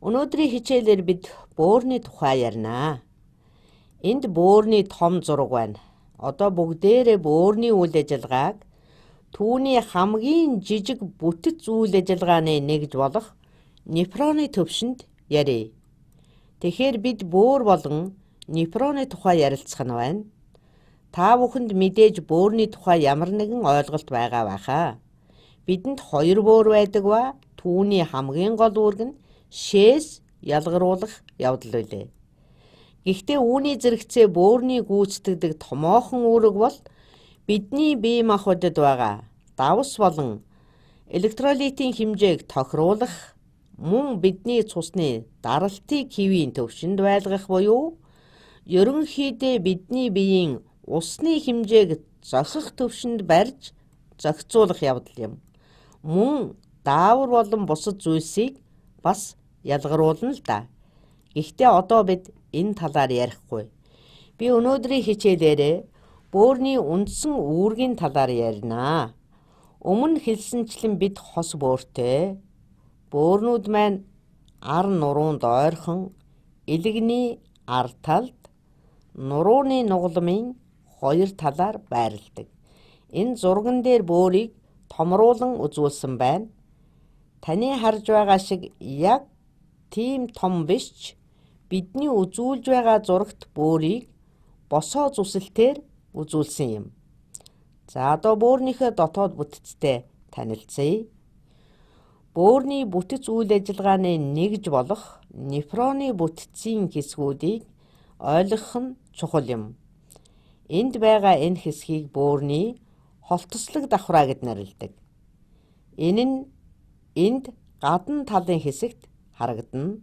Өнөөдрийн хичээлээр бид бөөрийн тухай ярина. Энд бөөрийн том зураг байна. Одоо бүгдээрээ бөөрийн үйл ажиллагааг түүний хамгийн жижиг бүтэц үйл ажиллагааны нэгж болох нефроны төвшөнд ярив. Тэгэхээр бид бөөр болон нефроны тухай ярилцах нь байна. Та бүхэнд мэдээж бөөрийн тухай ямар нэгэн ойлголт байгаа байхаа. Бидэнд хоёр бөөр байдаг ба түүний хамгийн гол үүрэг нь шээс ялгаруулах явдал билээ. Гэхдээ үүний зэрэгцээ бөөрийн гүйцэтгэдэг томоохон үүрэг бол бидний бие махбодод байгаа давс болон электролитийн хэмжээг тохируулах, мөн бидний цусны даралтыг хэвийн төвшөнд байлгах буюу ерөнхийдөө бидний биеийн усны хэмжээг зохих төвшөнд барьж зохицуулах явдал юм. Мөн даавар болон бусад зүйлсийг бас ялгаруулна л да. Гэхдээ одоо бид энэ талаар ярихгүй. Би өнөөдрийн хичээлээрээ бөөрийн үндсэн үүргийн талаар ярина. Өмнө хэлсэнчлэн бид хос бөөртэй. Бөөрнүүд маань ар нуруунд ойрхон, элэгний ар талд, нурууны нугаламын хоёр талаар байрладаг. Энэ зурган дээр бөөрийг томруулан үзүүлсэн байна. Таны харж байгаа шиг яг тийм том биш ч бидний үзүүлж байгаа зурагт бөөрийг босоо зүсэлтээр үзүүлсэн юм. За одоо бөөрийнхөө дотоод бүтэцтэй танилцъя. Бөөрийн бүтэц үйл ажиллагааны нэгж болох нефроны бүтэцийн хэсгүүдийг ойлгох нь чухал юм. Энд байгаа энэ хэсгийг бөөрийн холтослог давхраа гэд нэрлэдэг. Энэ нь энд гадна талын хэсэгт харагдана.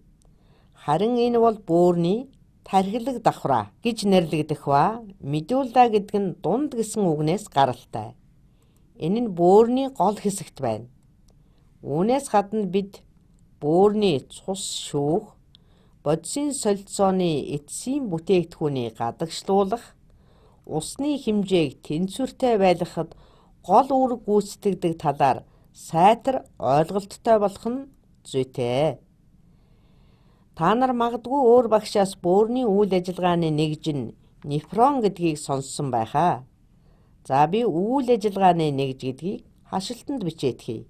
Харин энэ бол бөөрийн тархилаг давхраа гэж нэрлэгдэх ба медулла гэдэг нь дунд гэсэн үгнээс гаралтай. Энэ нь бөөрийн гол хэсэгт байна. Үүнээс гадна бид бөөрийн цус шүүх, бодисын солилцооны эцсийн бүтээгдэхүүнийг гадагшлуулах, усны хэмжээг тэнцвэртэй байлгахад гол үүрэг гүйцэтгэдэг талаар сайтар ойлголттой болох нь зүйтэй. Та нар магадгүй өөр багшаас бөөрийн үйл ажиллагааны нэгж нь нефрон гэдгийг сонссон байхаа. За би үйл ажиллагааны нэгж гэдгийг хашилтанд бичээдхий.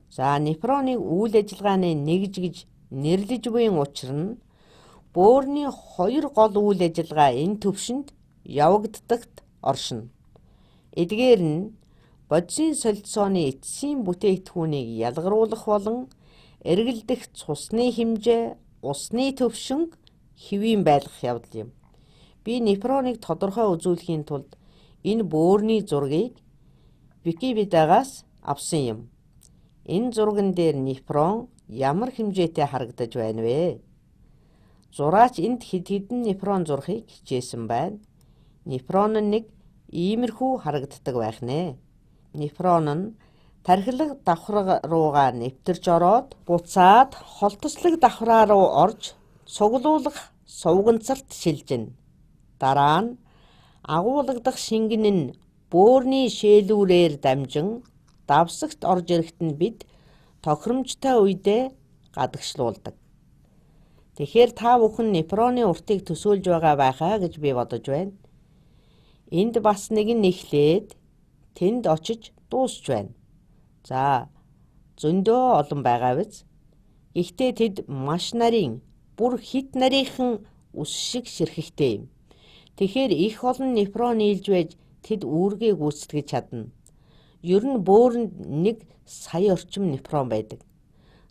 За нефроны үйл ажиллагааны нэгж гэж нэрлэж буйн учир нь бөөрийн хоёр гол үйл ажиллагаа энэ төвшөнд явагддагт оршино. Эдгээр нь бодисын солилцооны эцсийн бүтээгдэхүүнийг ялгаруулах болон эргэлдэх цусны хэмжээ, усны төвшинг хэвийн байлгах явдал юм. Би нефроныг тодорхой үзүүлэхийн тулд энэ бөөрийн зургийг Википедиагаас авсан юм. Энэ зурган дээр нефрон ямар хэмжээтэй харагдаж байна вэ? Зураач энд хэд хэдэн нефрон зурхийг хичээсэн байна. Нефрон нь нэг иймэрхүү харагддаг байх нэ. Нефрон нь тархилаг давхар руугаа нэвтэрч ороод буцаад холтослог давхраа руу орж цуглуулах сувганцарт шилжинэ. Дараа нь агуулгадах шингэн нь бөөрийн шээлүүрээр дамжин давсагт орж ирэхэд нь бид тохиромжтой үедээ гадагшлуулдаг. Тэгэхээр та бүхэн нефроны уртыг төсөөлж байгаа байхаа гэж би бодож байна. Энд бас нэгэн эхлээд тэнд очиж дуусч байна. За зөндөө олон байгаа биз? Гэхдээ тэд маш нарийн, бүр хит нарийнхан ус шиг ширхэгтэй юм. Тэгэхээр их олон нефрон нийлж байж тэд үүргээ гүйцэтгэж чадна. Ер нь бөөрөнд 1 сая орчим нефрон байдаг.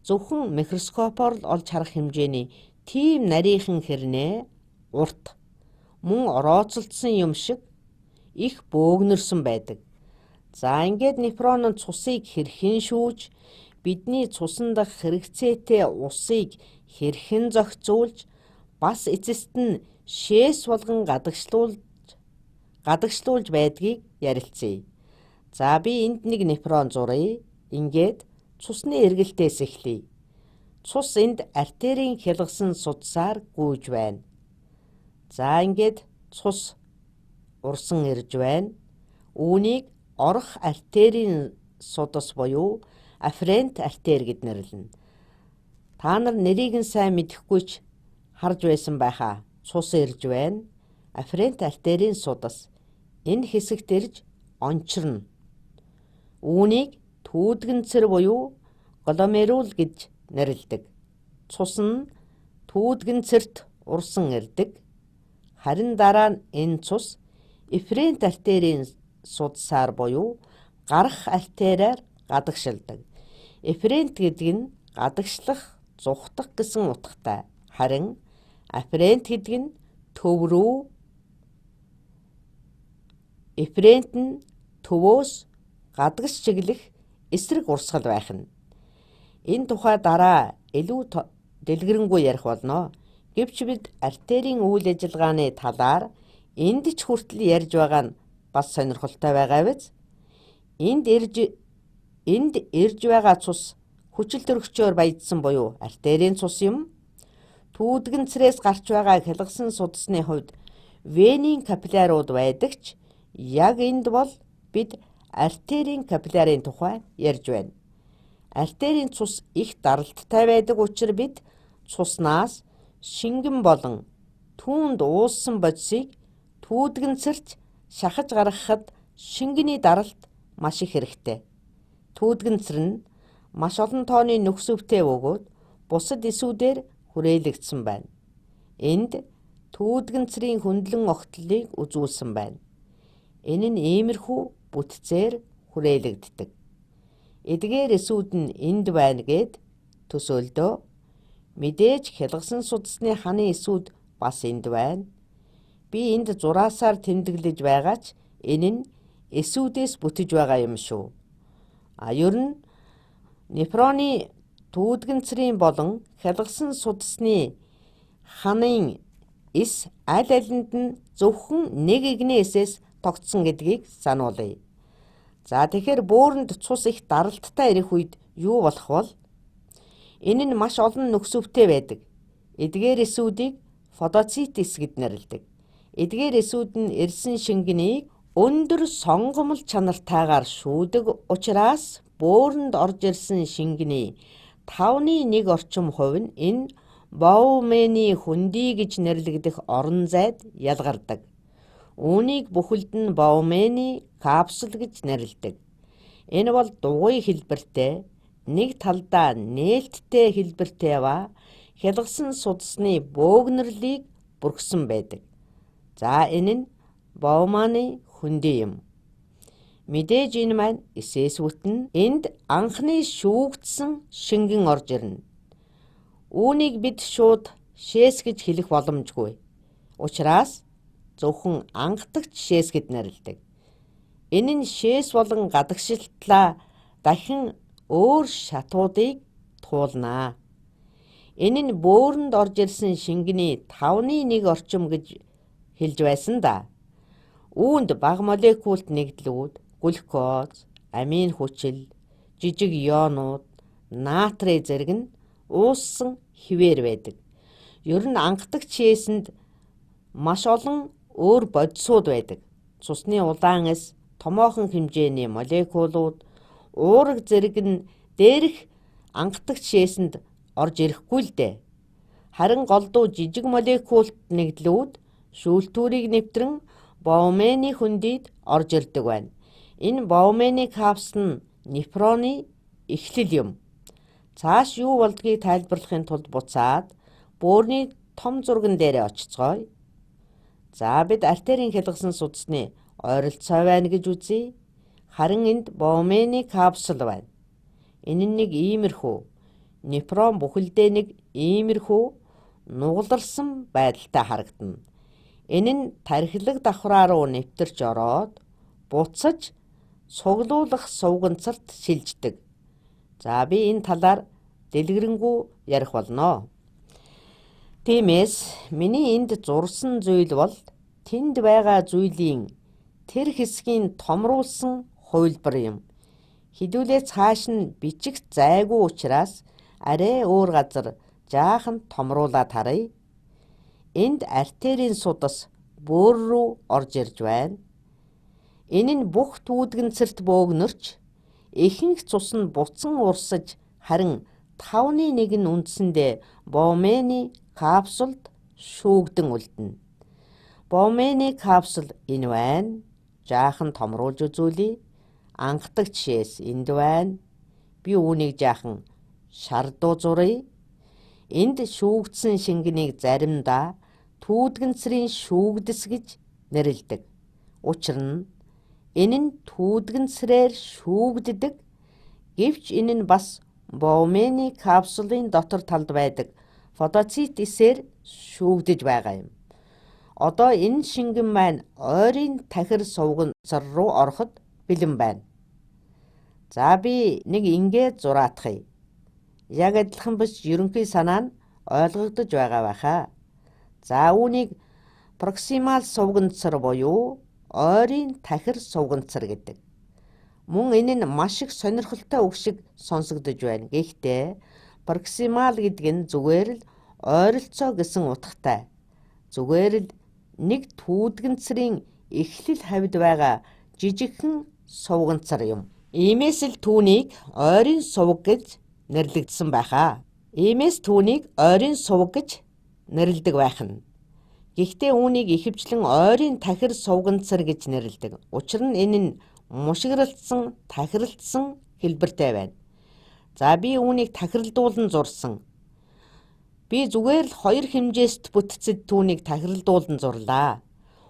Зөвхөн микроскопоор л олж харах хэмжээний тийм нарийнхан хэрнээ урт, мөн орооцолдсон юм шиг их бөөгнөрсөн байдаг. За ингээд нефрон нь цусыг хэрхэн шүүж, бидний цусан дах хэрэгцээтэй усыг хэрхэн зохицуулж, бас эцэст нь шээс болгон гадагшлуулж байдгийг ярилцъя. За би энд нэг нефрон зуръя. Ингээд цусны эргэлтээс эхлэе. Цус энд артерийн хялгасан судсаар гүйж байна. За ингээд цус урсан ирж байна. Үүнийг орох артерийн судас буюу афферент артер гэд нэрлэнэ. Та нар нэрийг нь сайн мэдэхгүй ч харж байсан байхаа. Цус ирж байна. Афферент артерийн судас энэ хэсэгт ирж ончирно. Үүнийг түүдгэнцэр буюу гломерул гэж нэрлэдэг. Цус нь түүдгэнцэрт урсан ирдэг. Харин дараа нь энэ цус эфферент артерийн судасаар буюу гарах артериар гадагшилдаг. Эфферент гэдэг нь гадагшлах, зүхтах гэсэн утгатай. Харин афферент гэдэг нь төв рүү, эфферент нь төвөөс гадагш чиглэх эсрэг урсгал байх нь. Энэ тухай дараа илүү дэлгэрэнгүй ярих болно. Гэвч бид артерийн үйл ажиллагааны талаар энд ч хүртэл ярьж байгаа нь бас сонирхолтой байгаа биз? Энд ирж байгаа цус хүчил төрөгчөөр баяжсан буюу артерийн цус юм. Түүдгэнцрээс гарч байгаа хялгасан судасны хувьд венийн капиллярууд байдаг ч яг энд бол бид артерийн капиллярын тухай ярьж байна. Артерийн цус их даралттай байдаг учраас бид цуснаас шингэн болон түүнд ууссан бодисыг түүдгэнцэрт шахаж гаргахад шингэний даралт маш их хэрэгтэй. Түүдгэнцэр нь маш олон тооны нөхцөвтэй бөгөөд бусад эсүүдээр хүрээлэгдсэн байна. Энд түүдгэнцрийн хөндлөн огтлыг үзүүлсэн байна. Энэ нь иймэрхүү бүтцээр хүрээлэгддэг. Эдгээр эсүүд нь энд байна гэд төсөөлдөө. Мэдээж хялгасан судасны ханы эсүүд бас энд байна. Би энд зураасаар тэмдэглэж байгаа ч энэ нь эсүүдээс бүтэж байгаа юм шүү. Ер нь нефроны түүдгэнцрийн болон хялгасан судасны ханын эс аль алинд нь зөвхөн нэг игний эсээс тогтсон гэдгийг сануулъя. За тэгэхээр бөөрөнд цус их даралттай ирэх үед юу болох бол? Энэ нь маш олон нөхцөвтэй байдаг. Эдгээр эсүүдийг фотоцитис гэд нэрлэдэг. Эдгээр эсүүд нь ирсэн шингэнийг өндөр сонгомл чанартайгаар шүүдэг учраас бөөрөнд орж ирсэн шингэний 5/1 орчим хувь нь энэ Боумений хөндөй гэж нэрлэгдэх орон зайд ялгардаг. Үүнийг бүхэлд нь Боумений капсул гэж нэрлэдэг. Энэ бол дугуй хэлбэртэй, нэг талдаа нээлттэй хэлбэртэй ба хялгасан судасны бөөгнөрлийг бүрхсэн байдаг. За энэ нь Боумений хөндөй юм. Мэдээж энэ маань эсээс бүтэн энд анхны шүүгдсэн шингэн орж ирнэ. Үүнийг бид шууд шээс гэж хэлэх боломжгүй. Учираас зөвхөн анхдагч шээс гэд нэрлэдэг. Энэ нь шээс болон гадагшилтлаа дахин өөр шатуудыг туулнаа. Энэ нь бөөрөнд орж ирсэн шингэний 5/1 орчим гэж хэлж байсан да. Үүнд бага молекулт нэгдлүүд, глюкоз, амин хүчил, жижиг ионууд, натрий зэрэг нь ууссан хിവэр байдаг. Ер нь анхдагч шээсэнд маш олон өөр бодисууд байдаг. Цусны улаан эс, томоохон хэмжээний молекулууд, уурэг зэрэг нь дээрх анхдагч шээсэнд орж ирэхгүй л дээ. Харин голдуу жижиг молекулт нэгдлүүд шүүлтүүрийг нэвтрэн Боумений хөндөйд орж ирдэг байна. Энэ Боумений капсул нь нефроны эхлэл юм. Цааш юу болдгийг тайлбарлахын тулд буцаад бөөрийн том зурган дээрээ очицгоё. За бид артерийн хялгасан судасны ойролцоо байна гэж үзье. Харин энд Боумений капсул байна. Энэ нь нэг иймэрхүү, нефрон бүхэлдээ нэг иймэрхүү нугаларсан байдалтай харагдана. Энэ нь тархилаг давхраа руу нэвтэрч ороод буцаж цуглуулах сувганцарт шилждэг. За би энэ талаар дэлгэрэнгүй ярих болно. Тиймээс миний энд зурсан зүйл бол тэнд байгаа зүйлийн тэр хэсгийн томруулсан хувилбар юм. Хэдүүлээ цааш нь бичих зайгүй учраас арай өөр газар жаахан томруулаад харъя. Энд артерийн судас бөөр рүү орж ирж байна. Энэ нь бүх түүдгэнцэрт бөөгнөрч ихэнх цус нь буцан урсаж харин 5-ны 1 нь үндсэндээ Боумений капсулд шүүгдэн үлдэнэ. Боумений капсул энэ байна. Жаахан томруулж үзүүлье. Анхдаг жишээс энд байна. Би үүнийг жаахан шардуу зуръя. Энд шүүгдсэн шингэнийг заримдаа түүдгэнцрийн шүүгдэс гэж нэрлэдэг. Учир нь энэ нь түүдгэнцрээр шүүгддэг. Гэвч энэ нь бас Боумений капсулын дотор талд байдаг фотоцитесээр шүүгдэж байгаа юм. Одоо энэ шингэн маань ойрын тахир сувганцар руу ороход бэлэн байна. За би нэг ингээд зураатгая. Яг адилхан биш ерөнхий санаа нь ойлгогдож байгаа байхаа. За үүнийг проксимал сувганцар буюу ойрын тахир сувганцар гэдэг. Мөн энэ нь маш их сонирхолтой үг шиг сонсогдож байна. Гэхдээ проксимал гэдэг нь зүгээр л ойролцоо гэсэн утгатай. Зүгээр л нэг түүдгэнцрийн эхлэл хавьд байгаа жижигхэн сувганцар юм. Иймээс л түүнийг ойрын сувг гэж нэрлэгдсэн байхаа. Иймээс түүнийг ойрын сувг гэж нэрлэдэг байх нь. Гэхдээ үүнийг ихэвчлэн ойрын тахир сувганцар гэж нэрлэдэг. Учир нь энэ нь мушигралцсан, тахиралцсан хэлбэртэй байна. За би үүнийг тахиралдуулан зурсан. Би зүгээр л 2 хэмжээст бүтцэд түүнийг тахиралдуулан зурлаа.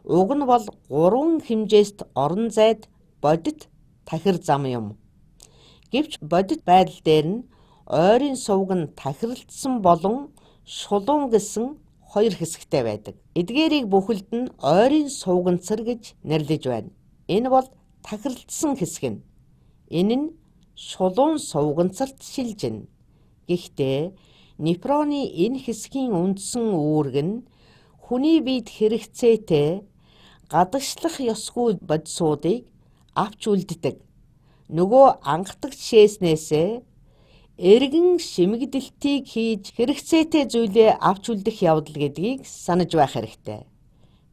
Уг нь бол 3 хэмжээст орон зайд бодит тахир зам юм. Гэвч бодит байдал дээр нь ойрын сувг нь тахиралдсан болон шулуун гэсэн 2 хэсэгтэй байдаг. Эдгээрийг бүхэлд нь ойрын сувганцар гэж нэрлэж байна. Энэ бол тахиралдсан хэсэг нь. Энэ нь шулуун сувганцарт шилжинэ. Гэхдээ нефроны энэ хэсгийн үндсэн үүрэг нь хүний биед хэрэгцээтэй гадагшлах ёсгүй бодисуудыг авч үлддэг. Нөгөө анхдаг жишээснээсээ эргэн шимэгдэлтийг хийж хэрэгцээтэй зүйлээ авч үлдэх явдал гэдгийг санаж байх хэрэгтэй.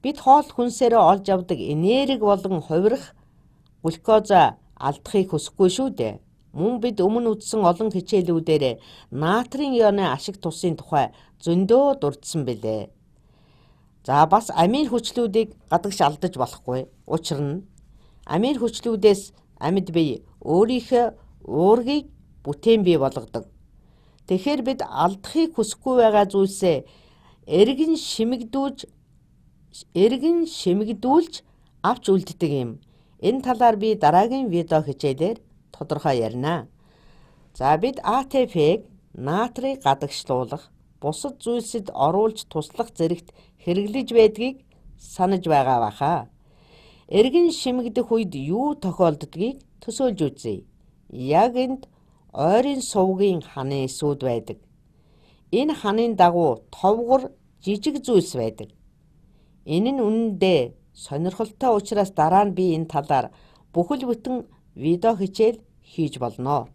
Бид хоол хүнсээрээ олж авдаг энерги болон хувирах глюкоза алдахыг хүсэхгүй шүү дээ. Мөн бид өмнө үзсэн олон хичээлүүдээр натрийн ионы ашиг тусын тухай зөндөө дурдсан билээ. За бас амин хүчлүүдийг гадагш алдаж болохгүй. Учир нь амин хүчлүүдээс амьд бие өөрийнхөө уургийг бүтээн бий болгодог. Тэгэхээр бид алдахыг хүсэхгүй байгаа зүйлсээ эргэн шимэгдүүлж авч үлддэг юм. Энэ талаар би дараагийн видео хичээлээр тодорхой ярина. За бид АТФ-г натрийг гадагшлуулах, бусад зүйлсэд оруулж туслах зэрэгт хэрэглэж байдгийг санаж байгаа баха. Эргэн шимэгдэх үед юу тохиолддгийг төсөөлж үзье. Яг энд ойрын сувгийн ханы эсүүд байдаг. Энэ ханы дагуу товгор жижиг зүйлс байдаг. Энэ нь үнэндээ сонирхолтой учраас дараа нь би энэ талаар бүхэл бүтэн видео хичээл хийж болно.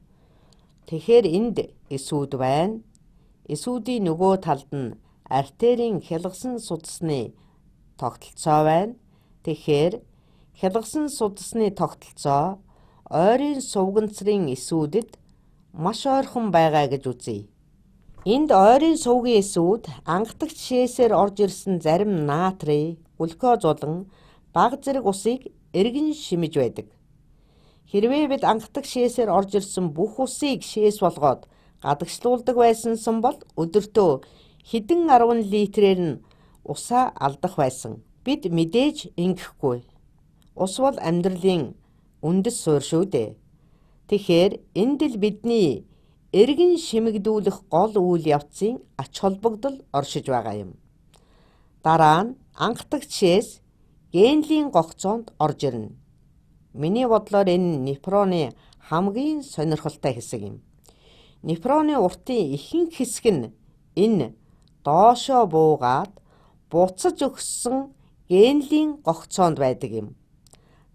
Тэгэхээр энд эсүүд байна. Эсүүдийн нөгөө талд нь артерийн хялгасан судасны тогтолцоо байна. Тэгэхээр хялгасан судасны тогтолцоо ойрын сувганцрын эсүүдэд маш ойрхон байгаа гэж үзье. Энд ойрын сувгийн эсүүд анхдаг жишээсээр орж ирсэн зарим натрий, глюкоз болон бага зэрэг усыг эргэн шимэж байдаг. Хэрвээ бид анхдаг шээсээр орж ирсэн бүх усыг шээс болгоод гадагшлуулдаг байсан бол өдөртөө хэдэн 10 литрээр нь усаа алдах байсан. Бид мэдээж ингэхгүй. Ус бол амьдралын үндэс суурь шүү дээ. Тэгэхээр энд л бидний эргэн шимэгдүүлэх гол үйл явцын ач холбогдол оршиж байгаа юм. Дараа нь анхдаг жишээс генлийн гогцоонд орж ирнэ. Миний бодлоор энэ нефроны хамгийн сонирхолтой хэсэг юм. Нефроны уртын ихэнх хэсэг нь энэ доошоо буугаад буцаж өгсөн генлийн гогцоонд байдаг юм.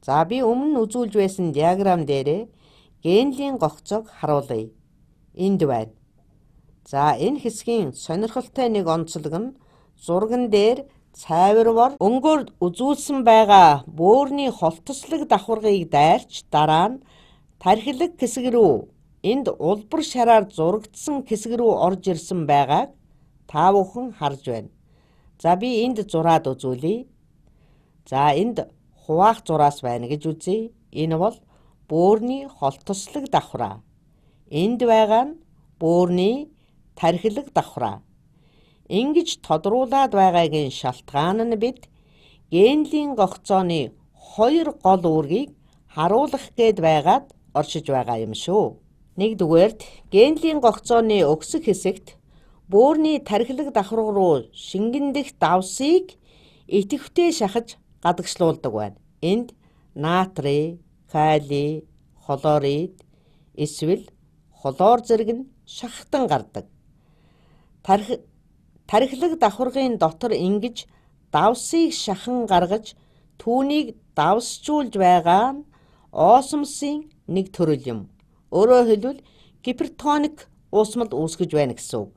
За би өмнө үзүүлж байсан диаграм дээр генлийн гогцоог харуулъя. Энд байна. За энэ хэсгийн сонирхолтой нэг онцлог нь зурган дээр цайварвар өнгөөр үзүүлсэн байгаа бөөрийн холтослог давхаргыг дайрч дараа нь тархилаг хэсэг рүү энд улбар шараар зурагдсан хэсэг рүү орж ирсэн байгааг та бүхэн харж байна. За би энд зураад үзүүлье. За энд хуваах зураас байна гэж үзье. Энэ бол бөөрийн холтослог давхраа. Энд байгаа нь бөөрийн тархилаг давхраа. Ингэж тодруулаад байгаагийн шалтгаан нь бид генлийн гогцооны хоёр гол үүргийг харуулах гээд байгаад оршиж байгаа юм шүү. Нэгдүгээрт генлийн гогцооны өгсөх хэсэгт бөөрийн тархилаг давхар руу шингэндэх давсыг идэвхтэй шахаж гадагшлуулдаг байна. Энд натрий, калий, хлорид эсвэл хлор зэрэг нь шахтан гардаг. Тархилаг давхаргын дотор ингэж давсыг шахан гаргаж түүнийг давсжуулж байгаа нь осмосын нэг төрөл юм. Өөрөөр хэлбэл гипертоник уусмал үүсгэж байна гэсэн үг.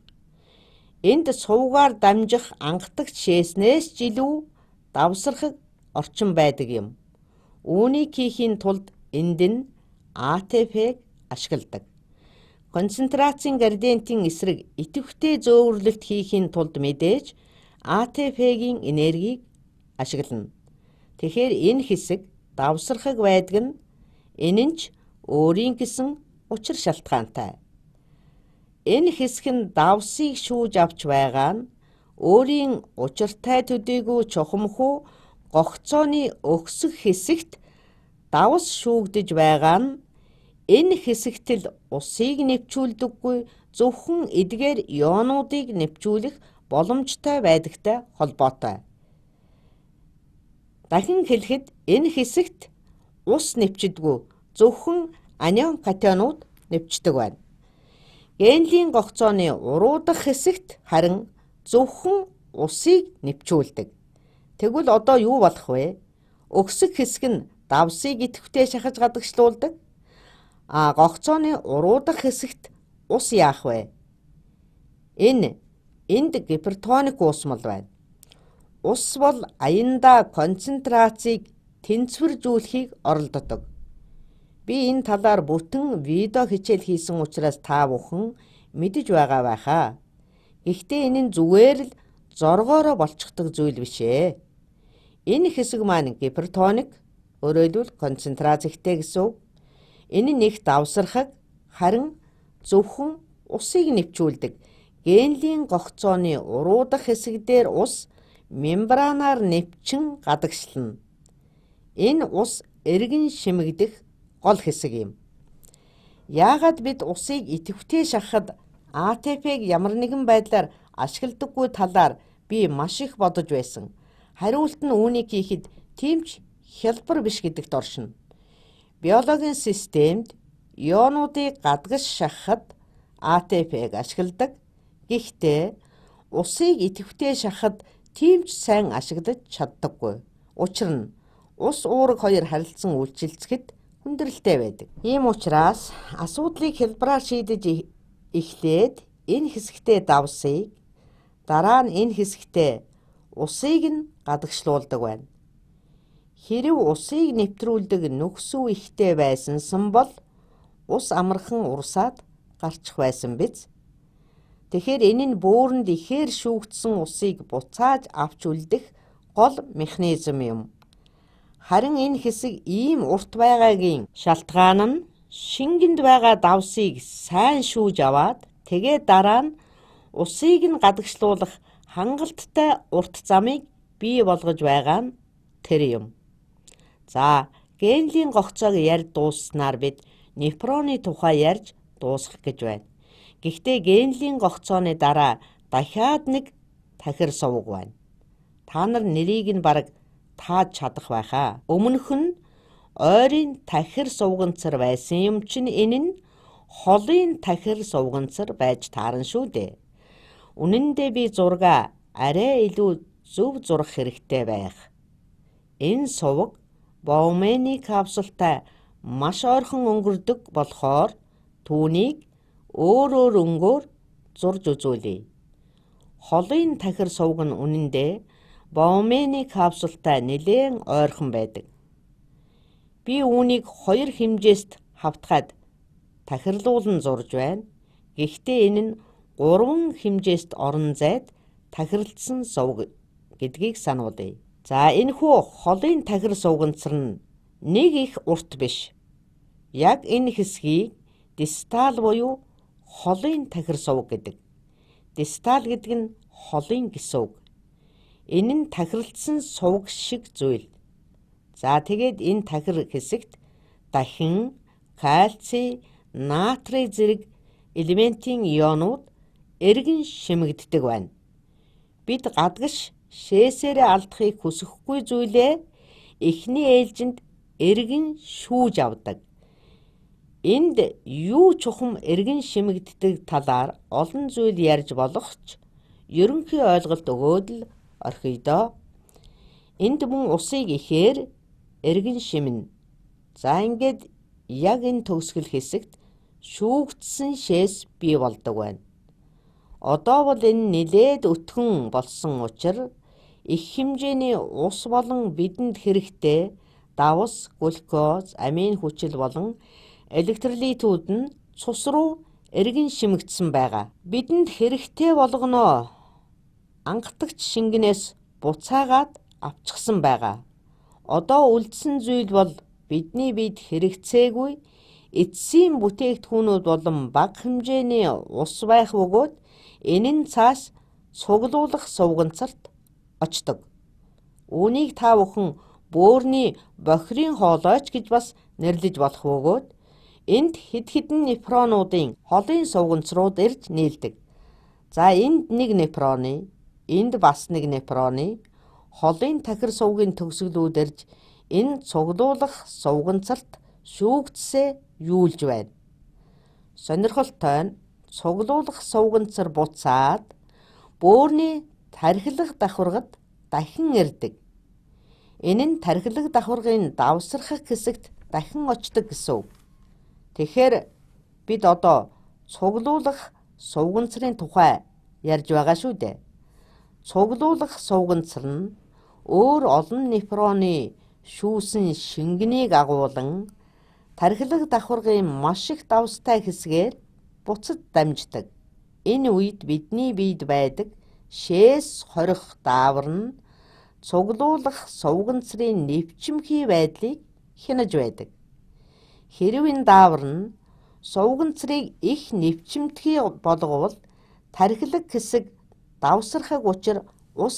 Энд сувгаар дамжих анхдагч шээснээс ч илүү давсархаг орчин байдаг юм. Үүнийг хийхийн тулд энд нь АТП-г ашигладаг. Концентрацийн градиентийн эсрэг идэвхтэй зөөвөрлөлт хийхийн тулд мэдээж АТП-гийн энергийг ашиглана. Тэгэхээр энэ хэсэг давсархаг байдаг нь энэ нь ч өөрийн гэсэн учир шалтгаантай. Энэ хэсэг нь давсыг шүүж авч байгаа нь өөрийн учиртай төдийгүй чухамхүү гогцооны өгсөх хэсэгт давс шүүгдэж байгаа нь энэ хэсэгт л усыг нэвчүүлдэггүй зөвхөн эдгээр ионуудыг нэвчүүлэх боломжтой байдагтай холбоотой. Дахин хэлэхэд энэ хэсэгт ус нэвчдэггүй зөвхөн анион катионууд нэвчдэг байна. Генлийн гогцооны уруудах хэсэгт харин зөвхөн усыг нэвчүүлдэг. Тэгвэл одоо юу болох вэ? Өгсөх хэсэг нь давсыг идэвхтэй шахаж гадагшлуулдаг. Гогцооны уруудах хэсэгт ус яах вэ? Энд гипертоник уусмал байна. Ус бол аяндаа концентрацийг тэнцвэржүүлэхийг оролддог. Би энэ талаар бүтэн видео хичээл хийсэн учраас та бүхэн мэдэж байгаа байхаа. Гэхдээ энэ нь зүгээр л зоргоороо болчихдог зүйл биш ээ. Энэ хэсэг маань гипертоник, өөрөөр хэлбэл концентрац ихтэй гэсэн үг. Энэ нэг давсархаг, харин зөвхөн усыг нэвчүүлдэг. Генлийн гогцооны уруудах хэсэг дээр ус мембранаар нэвчин гадагшлана. Энэ ус эргэн шимэгдэх гол хэсэг юм. Яагаад бид усыг идэвхтэй шахахад АТП-г ямар нэгэн байдлаар ашигладаггүй талаар би маш их бодож байсан. Хариулт нь үүнийг хийхэд тийм ч хялбар биш гэдэгт оршино. Биологийн системд ионуудыг гадагш шахахад АТП-г ашигладаг. Гэхдээ усыг идэвхтэй шахахад тийм ч сайн ашиглаж чаддаггүй. Учир нь ус уурэг хоёр харилцан үйлчилцэхэд хүндрэлтэй байдаг. Ийм учраас асуудлыг хялбараар шийдэж эхлээд энэ хэсэгтээ давсыг, дараа нь энэ хэсэгтээ усыг нь гадагшлуулдаг байна. Хэрэв усыг нэвтрүүлдэг нөхсүү ихтэй байсансан бол ус амархан урсаад гарчих байсан биз? Тэгэхээр энэ нь бөөрөнд ихээр шүүгдсэн усыг буцааж авч үлдэх гол механизм юм. Харин энэ хэсэг ийм урт байгаагийн шалтгаан нь шингэнд байгаа давсыг сайн шүүж аваад тэгээд дараа нь усыг нь гадагшлуулах хангалттай урт замыг бий болгож байгаа нь тэр юм. За, генлийн гогцоог ярьж дуусснаар бид нефроны тухай ярьж дуусгах гэж байна. Гэхдээ генлийн гогцооны дараа дахиад нэг тахир сувг байна. Та нар нэрийг нь бараг тааж чадах байхаа. Өмнөх нь ойрын тахир сувганцар байсан юм чинь энэ нь холын тахир сувганцар байж таарна шүү дээ. Үнэн дээр би зургаа арай илүү зөв зурах хэрэгтэй байх. Энэ сувг Боумени капсултай маш ойрхон өнгөрдөг болохоор түүнийг өөр өнгөөр зурж үзүүлье. Холын тахир сувг нь үнэндээ Боумени капсултай нэлээн ойрхон байдаг. Би үүнийг хоёр хэмжээст хавтгаад тахирлуулан зурж байна. Гэхдээ энэ нь 3 хэмжээст орон зайд тахирлагдсан сувг гэдгийг сануулъя. За энэхүү холын тахир сувганцар нь нэг их урт биш. Яг энэ хэсгийг дистал буюу холын тахир сувг гэдэг. Дистал гэдэг нь холын гисүг. Энэ нь тахирлагдсан сувг шиг зүйл. За тэгээд энэ тахир хэсэгт дахин, кальций, натрий зэрэг элементийн ионууд эргэн шимэгддэг байна. Бид гадагш шээсээрээ алдахыг хүсэхгүй зүйлээ эхний ээлжинд эргэн шүүж авдаг. Энд юу чухам эргэн шимэгддэг талаар олон зүйл ярьж болох ч ерөнхий ойлголт өгөөд л орхиё доо. Энд мөн усыг ихээр эргэн шимнэ. За ингээд яг энэ төгсгөл хэсэгт шүүгдсэн шээс бий болдог байна. Одоо бол энэ нэлээд өтгөн болсон учраас их хэмжээний ус болон бидэнд хэрэгтэй давс, глюкоз, амин хүчил болон электролитүүд нь цус руу эргэн шимэгдсэн байгаа. Бидэнд хэрэгтэй болгоноо ангатагч шингэнээс буцаагаад авчихсан байгаа. Одоо үлдсэн зүйл бол бидний биед хэрэгцээгүй эцсийн бүтээгдэхүүнүүд болон бага хэмжээний ус байх бөгөөд энэ нь цааш цуглуулах сувганцарт очдог. Үүнийг та бүхэн бөөрийн бохирын хоолойч гэж бас нэрлэж болох бөгөөд энд хэд хэдэн нефронуудын холын сувганцрууд ирж нийлдэг. За энд нэг нефроны, энд бас нэг нефроны холын тахир сувгийн төгсгөлүүд ирж энэ цуглуулах сувганцарт шүүгдсээ юулж байна. Сонирхолтой нь цуглуулах сувганцар буцаад бөөрийн тархилах давхаргад дахин ирдэг. Энэ нь тархилах давхаргын давсархах хэсэгт дахин очдог гэсэн үг. Тэгэхээр бид одоо цуглуулах сувганцрын тухай ярьж байгаа шүү дээ. Цуглуулах сувганцар нь өөр олон нефроны шүүсэн шингэнийг агуулan тархилах давхаргын маш их давстай хэсгээр буцад дамждаг. Энэ үед бидний биед байдаг шээс хорих даавар нь цуглуулах сувганцрын нэвчимхий байдлыг хянаж байдаг. Хэрэв энэ даавар нь сувганцрыг их нэвчимтгий болговол тархилах хэсэг давсархаг учир ус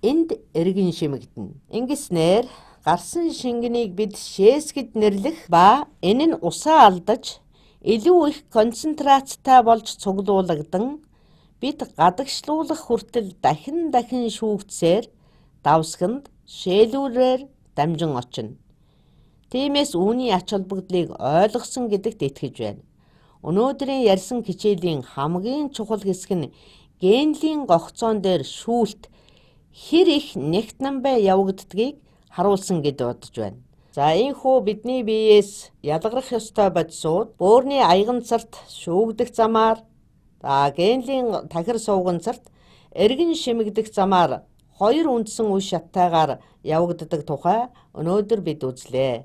энд эргэн шимэгдэнэ. Ингэснээр гарсан шингэнийг бид шээс гэд нэрлэх ба энэ нь усаа алдаж илүү их концентрацтай болж цуглуулагдсан бид гадагшлуулах хүртэл дахин шүүгдсээр давсганд шээлүүрээр дамжин очино. Тиймээс үүний ач холбогдлыг ойлгосон гэдэгт итгэж байна. Өнөөдрийн ярьсан хичээлийн хамгийн чухал хэсэг нь генлийн гогцоон дээр шүүлт хэр их нектамбай явагддгийг харуулсан гэж бодож байна. За энэхүү бидний биеэс ялгарах ёстой бодисууд бөөрийн аягнцарт шүүгдэх замаар генлийн тахир сувганцарт эргэн шимэгдэх замаар хоёр үндсэн үе шаттайгаар явагддаг тухай өнөөдөр бид үзлээ.